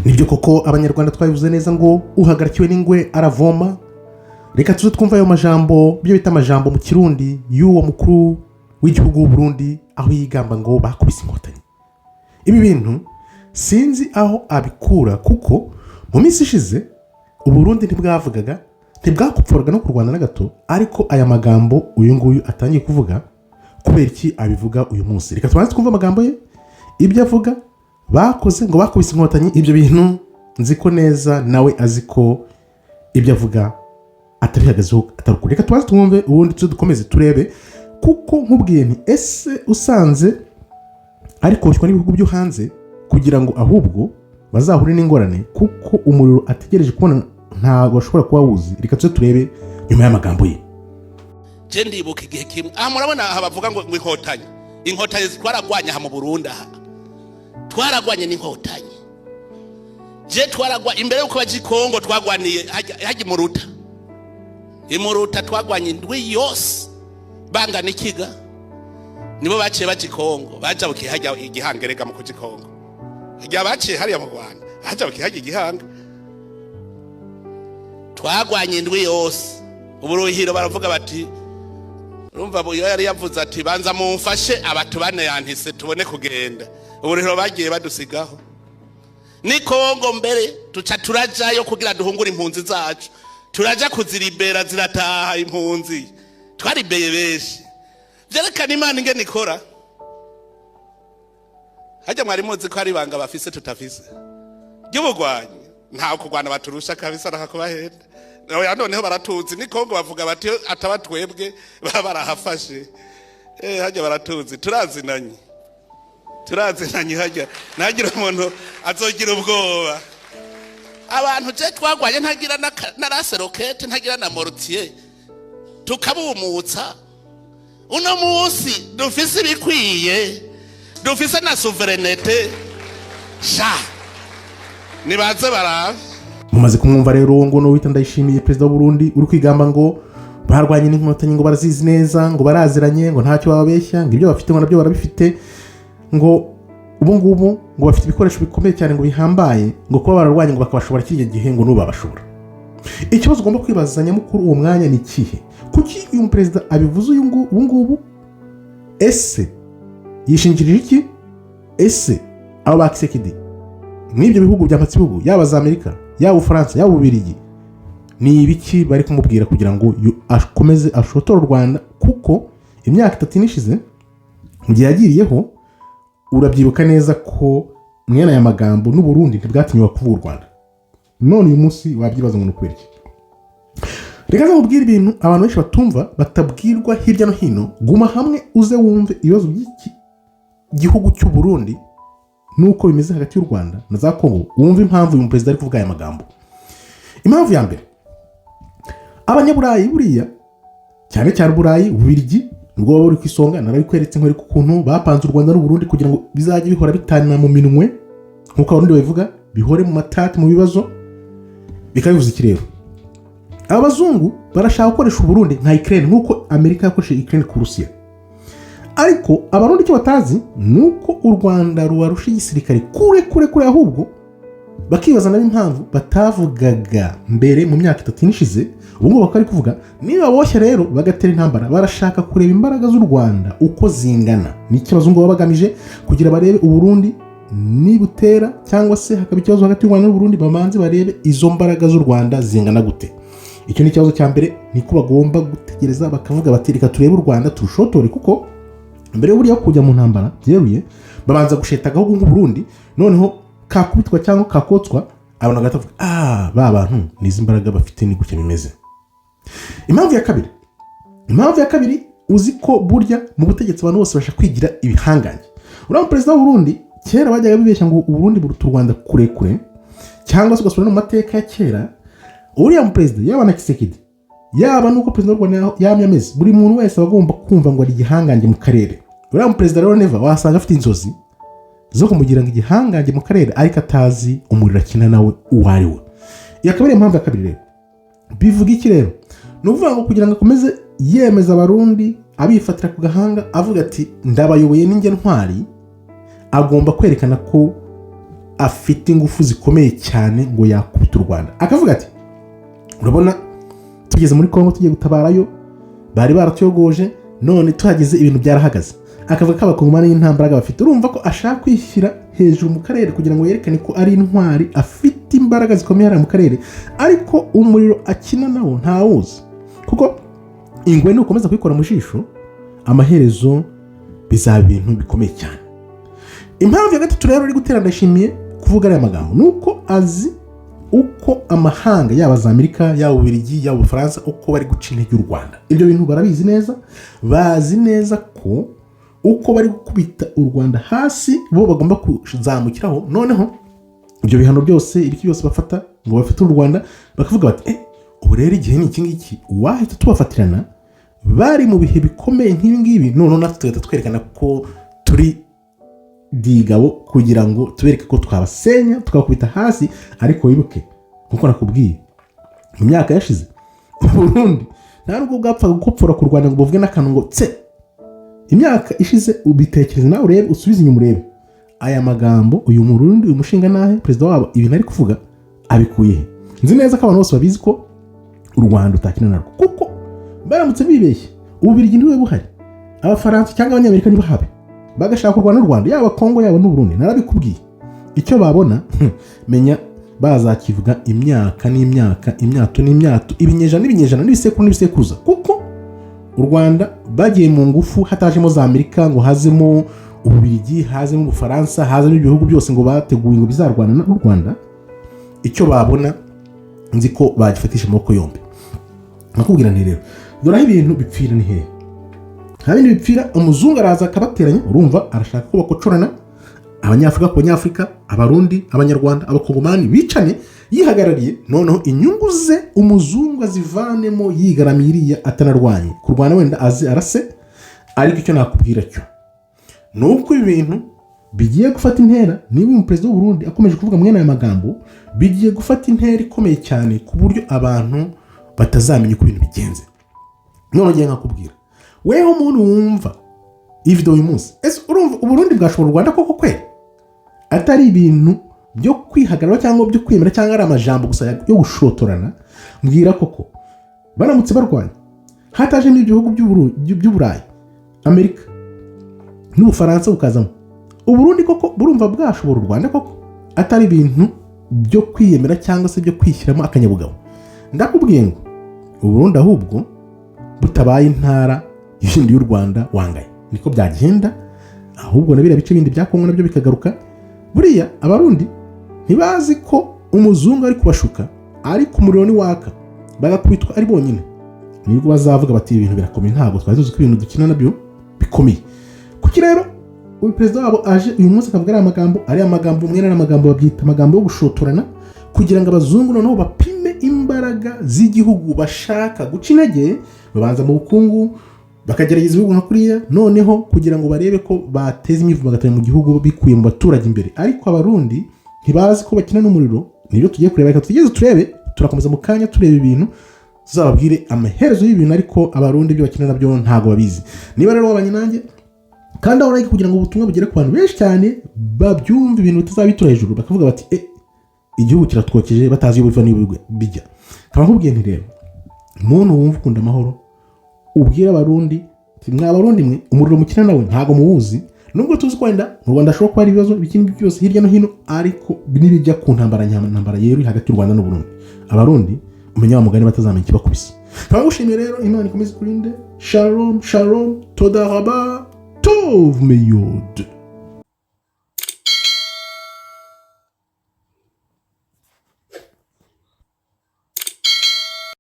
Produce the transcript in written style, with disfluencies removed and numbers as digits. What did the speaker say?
nibyo koko abanyarwanda twabivuze neza ngo uhagarikiwe n'ingwe aravoma. Reka tuze twumva ayo majambo, byo bita amajambo mu Kirundi y'uwo mukuru w'igihugu w'u Burundi, aho yigamba ngo bakubise inkotanyi. Ibi bintu sinzi aho abikura, kuko mu minsi ishize u Burundi ntibwavugaga, ntibwakupfuraga no kurwana na gato, ariko aya magambo uyu nguyu atangiye kuvuga kubera iki abivuga uyu munsi. Reka tubanze twumva amagambo ye, ibyo avuga bakoze ngo bakubise inkotanyi. Ibyo bintu nzi ko neza nawe azi ko ibyo avuga atabihagazeho atarukuri. Reka tubanze twumve ubundi tuze dukomeze turebe, kuko nkubwiye nti ese usanze ari koshywa n'ibihugu byo hanze kugira ngo ahubwo bazahure n'ingorane, kuko umuriro ategereje kubona ntabwo ashobora kuba wuzi. Reka tuze turebe nyuma y'amagambo ye. Je ndibuka igihe kimwe murabona aha bavuga ngo inkotanyi twaragwanya aha mu Burundi, aha twaragwanye n'inkotanyi. Je twaragwa imbere yuko baje Kongo, twagwaniye haje Muruta twagwanye indwi yose bangana ikiga, nibo baciye baje Kongo, baje bukihajya igihangerega mu kuji Kongo, hajya baciye hariya mu Rwanda, haje bukihajya igihanga. Twagwanye indwi yose. Uburuhiro baravuga bati, urumva buyo yari yavuze ati banza mumfashe abatu bane yantise tubone kugenda. Uburuhiro bagiye badusigaho ni Kongo, mbere tuca turajayo kugira duhungura impunzi zacu, turaja kuziribera zirataha impunzi, twaribeye beshi. Vyerekana Imana ingene ikora. Hajya mwari muzi ko ari banga bafise tutafise ry'ubugwanyi, nta kugwana baturusha kabisa nakakubahenda. Nawe noneho baratuzi ni Kongo, bavuga bati atabatwebwe barahafashe. Hajya baratuzi, turazinanye hajya nagira umuntu azogira ubwoba. Abantu je twagwanye ntagira na rase rocket, ntagira na mortier, tukabumutsa. Uno munsi dufise ibikwiye, dufise na souveraineté sha nibaze barava. Mumaze kumwumva rero ngo no wita Ndayishimiye perezida w'u Burundi uri kwigamba ngo barwanye n'inkotanyi, ngo barazizi neza, ngo baraziranye, ngo ntacyo bababeshya, ngo ibyo bafite ngo nabyo barabifite, ngo ubu ngubu ngo bafite ibikoresho bikomeye cyane ngo bihambaye, ngo kuba bararwanye ngo bakabashobora kiriya gihe ngo nuba bashobora. Ikibazo ugomba kwibazanya mukuru uwo mwanya ni kihe? Kuki uyu perezida abivuze ubu ngubu? Ese yishingirije iki? Ese abo bakisekidi n'ibyo bihugu by'amatsi bihugu, yaba za Amerika, yaba Ufaransa, yaba Ubirigi, ni ibiki bari kumubwira kugira ngo akomeze ashotore u Rwanda? Kuko imyaka 3 nishize mu gihe yagiriyeho, urabyibuka neza ko mwene aya magambo n'u Burundi ntibwatinywa kuvuga u Rwanda. None uyu munsi wabyibaza ngo nukubera iki? Reka nkubwire ibintu abantu benshi batumva, batabwirwa hirya no hino. Guma hamwe uze wumve ibibazo by'iki gihugu cy'u Burundi nuko bimeze hagati y'u Rwanda na za Kongo, wumve impamvu uyu perezida ari kuvuga aya magambo. Impamvu ya mbere, abanyaburayi buriya cyane cyane Uburayi, Ubirigi nubwo bari ku isonga, narabikweretse nkwereka ukuntu bapanze u Rwanda n'u Burundi kugira ngo bizajye bihora bitana mu minwe, nkuko abarundi babivuga, bihore mu matati, mu bibazo. Bikabivuze iki rero? Abazungu barashaka gukoresha u Burundi nka Ukraine, nkuko Amerika yakoresheje Ukraine ku Rusiya. Ariko abarundi icyo batazi nuko u Rwanda rubarusha igisirikare kure, ahubwo bakibaza nabi impamvu batavugaga mbere mu myaka 3 nishize. Ubu ngo bakari kuvuga niba boshye rero bagatera intambara, barashaka kureba imbaraga z'u Rwanda uko zingana. Ni ikibazo ngo babagamije kugira barebe u Burundi nibutera cyangwa se hakaba ikibazo hagati y'u Rwanda n'u Burundi, bamanze barebe izo mbaraga z'u Rwanda zingana gute. Icyo ni ikibazo cya mbere, niko bagomba gutegereza bakavuga bati reka turebe u Rwanda turushotore, kuko mbere buriya kujya mu ntambara byeruye babanza gushetaga ahubwo nk'u Burundi, noneho kakubitwa cyangwa kakotswa, abantu bagatavuga ba bantu nizi imbaraga bafite ni gutya bimeze. Impamvu ya kabiri, uzi ko burya mu butegetsi abantu bose bashaka kwigira ibihangange. Uriya perezida w'u Burundi kera bajyaga bibeshya ngo u Burundi buruta u Rwanda kure, cyangwa se ugasubira no mu mateka ya kera. Uriya perezida yaba na Kisekedi, yaba nuko perezida w'u Rwanda yamye ameze, buri muntu wese agomba kumva ngo ari igihangange mu karere. Uriya perezida rero neva wasanga afite inzozi zo kumugira ngo igihangange mu karere, ariko atazi umuriro akina nawe uwo ari we. Yakabiri impamvu ya kabiri rero, bivuga iki rero? Ni ukuvuga ngo kugira ngo akomeze yemeza abarundi, abifatira ku gahanga, avuga ati ndabayoboye n'inge ntwari, agomba kwerekana ko afite ingufu zikomeye cyane ngo yakubita u Rwanda. Akavuga ati urabona tugeze muri Kongo tugiye gutabarayo bari baratuyogoje none tuhageze ibintu byarahagaze. Akavuga ko abakongomani y'intambaraga bafite, urumva ko ashaka kwishyira hejuru mu karere kugira ngo yerekane ko ari intwari, afite imbaraga zikomeye hariya mu karere, ariko umuriro akina nawo ntawuzi, kuko ingwe nukomeza kwikora mu jisho amaherezo bizaba ibintu bikomeye cyane. Impamvu ya gatatu rero uri gutera ndashimiye kuvuga ariya magambo nuko azi uko amahanga yaba za Amerika yaba Ububiligi yaba Ubufaransa uko bari guca intege u Rwanda. Ibyo bintu barabizi neza, bazi neza ko uko bari gukubita u Rwanda hasi bo bagomba kuzamukiraho. Noneho ibyo bihano byose ibiki byose bafata ngo bafite u Rwanda bakavuga bati ubu rero igihe ni iki ngiki wahita tubafatirana bari mu bihe bikomeye nk'ibi ngibi, none natwe tugahita twerekana ko turi digabo kugira ngo tubereke ko twabasenya tukabakubita hasi. Ariko wibuke nkuko nakubwiye mu myaka yashize Burundi nta nubwo bwapfaga gukopfora ku Rwanda ngo buvuge n'akantu ngo tse. Imyaka ishize ubitekereze nawe urebe, usubize inyuma urebe aya magambo uyu Murundi uyu mushinga nahe perezida wabo ibintu ari kuvuga abikuye he. Nzi neza ko abantu bose babizi ko u Rwanda utakina narwo, kuko baramutse bibeshye Ububiligi ndiwe buhari, Abafaransa cyangwa Abanyamerika ntibahabe bagashaka kurwana n'u Rwanda, yaba Kongo yaba n'u Burundi. Narabikubwiye icyo babona menya bazakivuga imyaka n'imyaka, imyato n'imyato, ibinyejana n'ibinyejana, n'ibisekuru n'ibisekuruza, kuko u Rwanda bagiye mu ngufu hatajemo za Amerika ngo hazemo Ububiligi hazemo Ubufaransa hazemo ibihugu byose ngo bateguye ngo bizarwana n'u Rwanda. Icyo babona nzi ko bagifatisha amaboko yombi. Nakubwira nti rero dore aho ibintu bipfira ni hehe. Nta bindi bipfira, umuzungu araza akabateranya, urumva arashaka ko bakocorana, Abanyafurika ku Banyafurika, Abarundi, Abanyarwanda, Abakongomani bicane yihagarariye, noneho inyungu ze umuzungu azivanemo yigaramiye iriya atanarwanye kurwana wenda azi arase. Ariko icyo nakubwira cyo nuko ibintu bigiye gufata intera. Niba umuperezida w'u Burundi akomeje kuvuga mwene aya magambo, bigiye gufata intera ikomeye cyane ku buryo abantu batazamenya uko ibintu bigenze. None ngiye nkakubwira weho umuntu wumva iyi video uyu munsi, urumva u Burundi bwashobora u Rwanda koko kweli atari ibintu byo kwihagarara cyangwa byo kwemera cyangwa ari amajambo gusa yo gushotorana? Mbwira koko baramutse barwanya hatajemo ibihugu by'Uburayi, Amerika n'Ubufaransa bukazamo, u Burundi koko burumva bwashobora u Rwanda koko atari ibintu byo kwiyemera cyangwa se byo kwishyiramo akanyabugabo? Ndakubwiye ngo u Burundi ahubwo butabaye intara y'indi y'u Rwanda wangaye niko byagenda, ahubwo nabira bice bindi bya Kongo nabyo bikagaruka. Buriya Abarundi ntibazi ko umuzungu ari kubashuka, ariko umuriro ni waka bagakubitwa ari bonyine, nibwo bazavuga bati ibintu birakomeye, ntabwo twari tuzi ko ibintu dukina nabyo bikomeye. Kuki rero uyu perezida wabo aje uyu munsi akavuga ari amagambo mwene n'amagambo babyita amagambo yo gushotorana, kugira ngo abazungu noneho bapime imbaraga z'igihugu bashaka guca intege. Babanza mu bukungu bakagerageza ibihugu nka kuriya, noneho kugira ngo barebe ko bateza imyivumbagatanyo mu gihugu bikuye mu baturage imbere. Ariko Abarundi ntibazi ko bakina n'umuriro. Nibyo tugiye kureba, reka tugeze turebe, turakomeza mu kanya tureba ibintu tuzababwire amaherezo y'ibintu. Ariko Abarundi byo bakina nabyo ntago babizi. Niba rero wabanye nanjye kandi aho like kugira ngo ubutumwa bugere ku bantu benshi cyane babyumva ibintu bitazabitura hejuru, bakavuga bati igihugu kiratwokeje, batazi iyo biva n'ibigwe bijya. Kaba nkubwiye nti rero umuntu wumva ukunda amahoro ubwira Abarundi mwa Barundi mwe umuriro mukina nawe ntago muwuzi, nubwo tuzi kwenda mu Rwanda ashobora kuba ari ibibazo bikindi byose hirya no hino, ariko nibijya ku ntambara yeri hagati y'u Rwanda n'u Burundi, Abarundi umenya bamugane batazamenya kibakubise. Twagushimiye rero, Imana ikomeze kurinde. Shalom shalom, todaraba tov meyod.